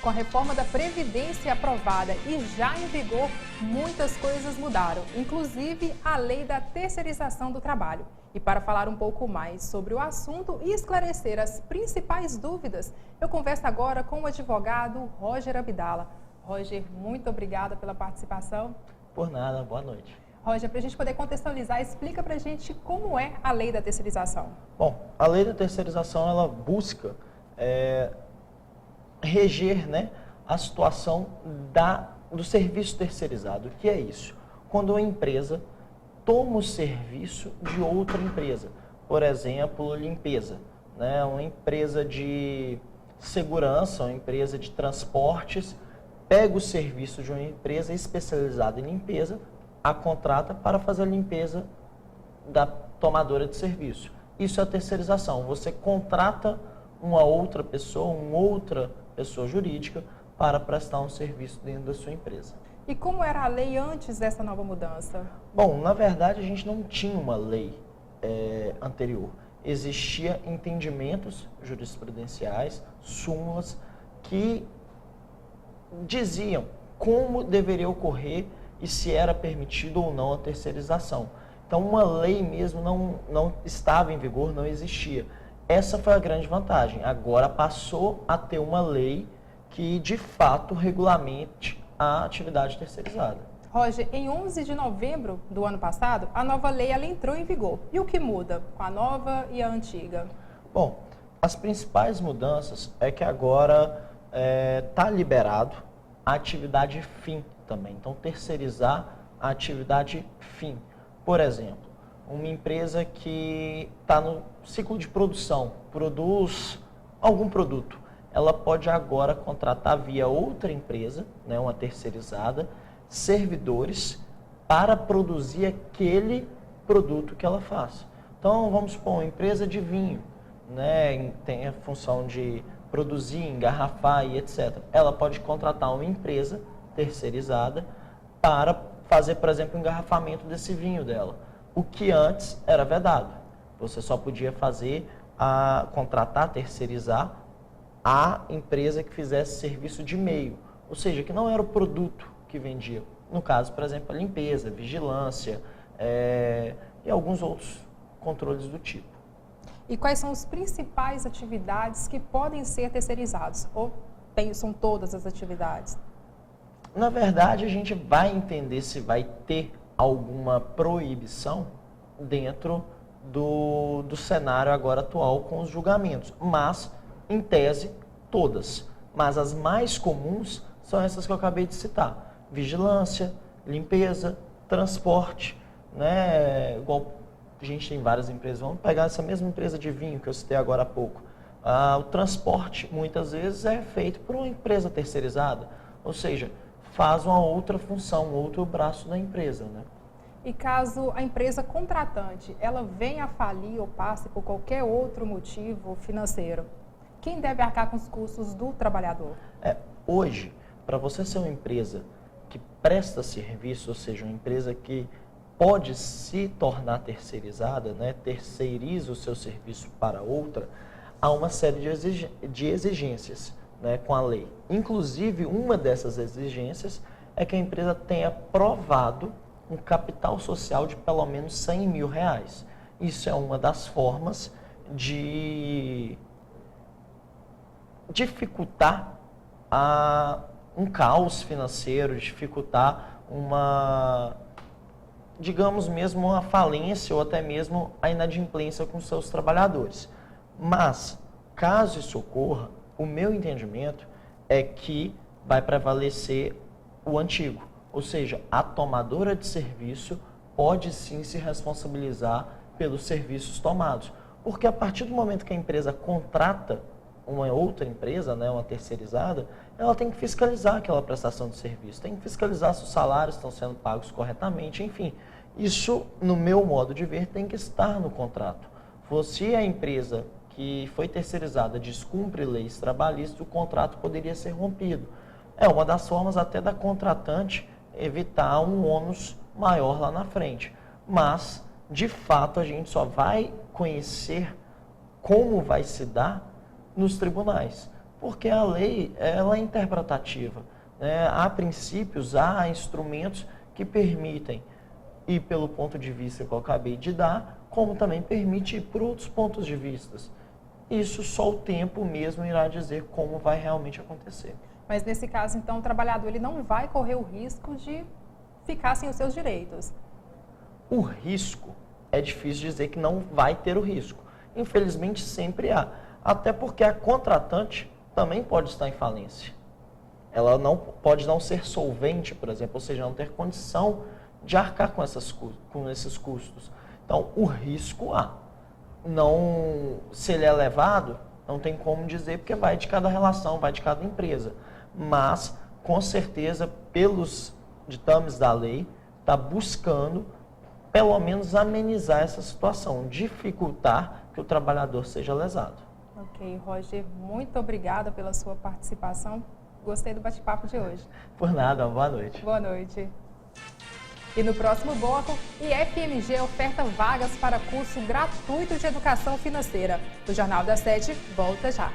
Com a reforma da Previdência aprovada e já em vigor, muitas coisas mudaram, inclusive a lei da terceirização do trabalho. E para falar um pouco mais sobre o assunto e esclarecer as principais dúvidas, eu converso agora com o advogado Roger Abdala. Roger, muito obrigada pela participação. Por nada, boa noite. Roger, para a gente poder contextualizar, explica para a gente como é a lei da terceirização. Bom, a lei da terceirização, ela busca reger, a situação do serviço terceirizado. O que é isso? Quando uma empresa toma o serviço de outra empresa, por exemplo, limpeza, uma empresa de segurança, uma empresa de transportes, pega o serviço de uma empresa especializada em limpeza, a contrata para fazer a limpeza da tomadora de serviço. Isso é a terceirização. Você contrata uma outra pessoa jurídica para prestar um serviço dentro da sua empresa. E como era a lei antes dessa nova mudança? Bom, na verdade a gente não tinha uma lei anterior. Existia entendimentos jurisprudenciais, súmulas, que diziam como deveria ocorrer e se era permitido ou não a terceirização. Então, uma lei mesmo não estava em vigor, não existia. Essa foi a grande vantagem. Agora passou a ter uma lei que, de fato, regulamente a atividade terceirizada. Roger, em 11 de novembro do ano passado, a nova lei ela entrou em vigor. E o que muda com a nova e a antiga? Bom, as principais mudanças é que agora está liberado a atividade fim também. Então, terceirizar a atividade fim. Por exemplo, uma empresa que está no ciclo de produção, produz algum produto, ela pode agora contratar via outra empresa, uma terceirizada, servidores para produzir aquele produto que ela faz. Então, vamos supor, uma empresa de vinho, tem a função de produzir, engarrafar e etc. Ela pode contratar uma empresa terceirizada para fazer, por exemplo, o engarrafamento desse vinho dela. O que antes era vedado. Você só podia contratar, terceirizar a empresa que fizesse serviço de meio. Ou seja, que não era o produto que vendia. No caso, por exemplo, a limpeza, vigilância e alguns outros controles do tipo. E quais são as principais atividades que podem ser terceirizadas? Ou são todas as atividades? Na verdade, a gente vai entender se vai ter alguma proibição dentro do cenário agora atual com os julgamentos. Mas, em tese, todas. Mas as mais comuns são essas que eu acabei de citar. Vigilância, limpeza, transporte, igual a gente tem várias empresas. Vamos pegar essa mesma empresa de vinho que eu citei agora há pouco. O transporte, muitas vezes, é feito por uma empresa terceirizada. Ou seja, faz uma outra função, um outro braço da empresa, E caso a empresa contratante, ela venha a falir ou passe por qualquer outro motivo financeiro, quem deve arcar com os custos do trabalhador? Hoje, para você ser uma empresa que presta serviço, ou seja, uma empresa que pode se tornar terceirizada, terceiriza o seu serviço para outra, há uma série de exigências, com a lei. Inclusive, uma dessas exigências é que a empresa tenha provado um capital social de pelo menos R$100 mil. Isso é uma das formas de dificultar um caos financeiro, dificultar digamos mesmo, uma falência ou até mesmo a inadimplência com seus trabalhadores. Mas, caso isso ocorra, o meu entendimento é que vai prevalecer o antigo, ou seja, a tomadora de serviço pode sim se responsabilizar pelos serviços tomados, porque a partir do momento que a empresa contrata uma outra empresa, uma terceirizada, ela tem que fiscalizar aquela prestação de serviço, tem que fiscalizar se os salários estão sendo pagos corretamente, enfim. Isso, no meu modo de ver, tem que estar no contrato. Se a empresa que foi terceirizada descumpre leis trabalhistas, o contrato poderia ser rompido. É uma das formas até da contratante evitar um ônus maior lá na frente. Mas, de fato, a gente só vai conhecer como vai se dar nos tribunais. Porque a lei ela é interpretativa, né? Há princípios, há instrumentos que permitem ir pelo ponto de vista que eu acabei de dar, como também permite ir por outros pontos de vista. Isso só o tempo mesmo irá dizer como vai realmente acontecer. Mas nesse caso, então, o trabalhador ele não vai correr o risco de ficar sem os seus direitos. O risco, é difícil dizer que não vai ter o risco. Infelizmente, sempre há. Até porque a contratante também pode estar em falência. Ela não pode não ser solvente, por exemplo, ou seja, não ter condição de arcar com esses custos. Então, o risco há. Não, se ele é elevado, não tem como dizer, porque vai de cada relação, vai de cada empresa. Mas, com certeza, pelos ditames da lei, está buscando, pelo menos, amenizar essa situação, dificultar que o trabalhador seja lesado. Ok, Roger, muito obrigada pela sua participação. Gostei do bate-papo de hoje. Por nada, boa noite. Boa noite. E no próximo bloco, IFMG oferta vagas para curso gratuito de educação financeira. O Jornal das 7 volta já.